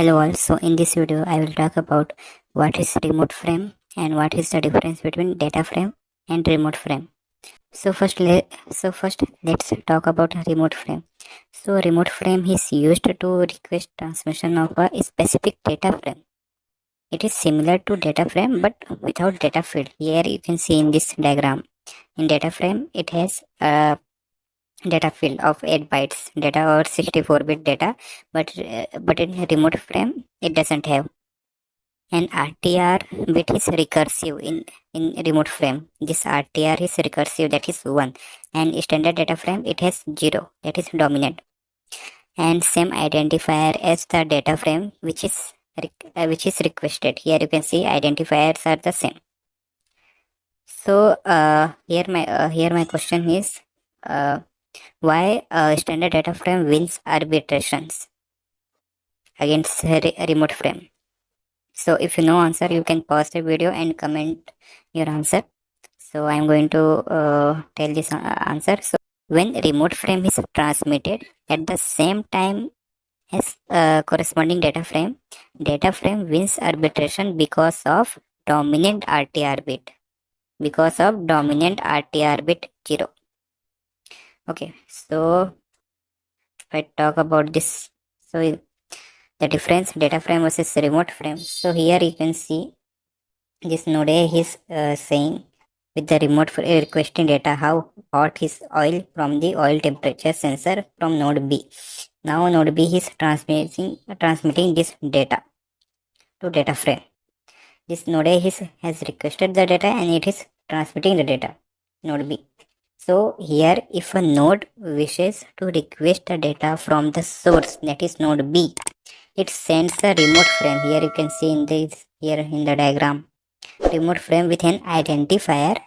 Hello all, so in this video I will talk about what is remote frame and what is the difference between data frame and remote frame. So first let's talk about remote frame. So remote frame is used to request transmission of a specific data frame. It is similar to data frame but without data field. Here you can see in this diagram. In data frame it has a data field of 8 bytes data or 64-bit data, but in remote frame it doesn't have. An RTR bit is recursive in remote frame. This RTR is recursive, that is 1, and standard data frame it has 0, that is dominant, and same identifier as the data frame which is requested. Here you can see identifiers are the same. So here my question is, why standard data frame wins arbitrations against remote frame? So if you know answer, you can pause the video and comment your answer. So I'm going to tell this answer. So when remote frame is transmitted at the same time as corresponding data frame wins arbitration because of dominant RTR bit. Because of dominant RTR bit 0. Okay, so if I talk about this, so the difference data frame versus remote frame. So here you can see this node A is saying with the remote requesting data how hot is oil from the oil temperature sensor from node B. Now node B is transmitting this data to data frame. This node A has requested the data and it is transmitting the data node B. So here if a node wishes to request the data from the source, that is node B, it sends a remote frame. Here you can see in this here in the diagram, remote frame with an identifier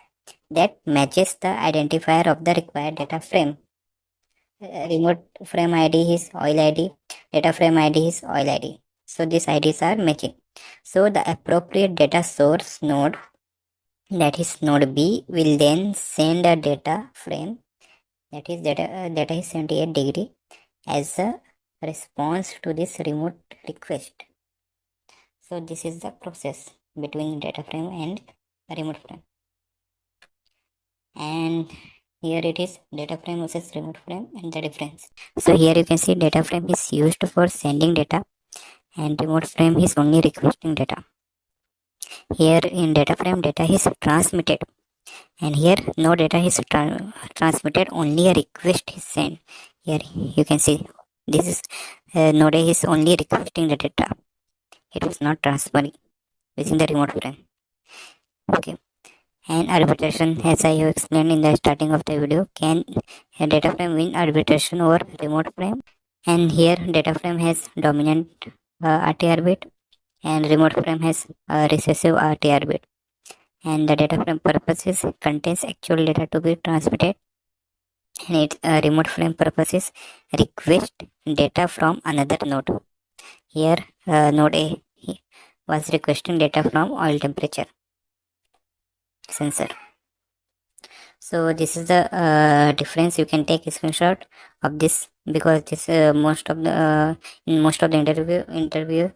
that matches the identifier of the required data frame. Remote frame ID is oil ID, data frame ID is oil ID. So these IDs are matching. So the appropriate data source node, that is node B, will then send a data frame, that is data is 78 degree, as a response to this remote request. So this is the process between data frame and remote frame. And here it is data frame versus remote frame and the difference. So here you can see data frame is used for sending data and remote frame is only requesting data. Here in data frame data is transmitted, and here no data is transmitted, only a request is sent. Here you can see this is node A is only requesting the data, it was not transferring within the remote frame. Okay, and arbitration, as I have explained in the starting of the video, can a data frame win arbitration over remote frame? And here data frame has dominant RTR bit and remote frame has recessive RTR bit, and the data frame purposes contains actual data to be transmitted, and its remote frame purposes request data from another node. Here node A was requesting data from oil temperature sensor. So this is the difference. You can take a screenshot of this because this in most of the interview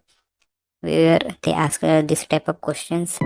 where they ask this type of questions.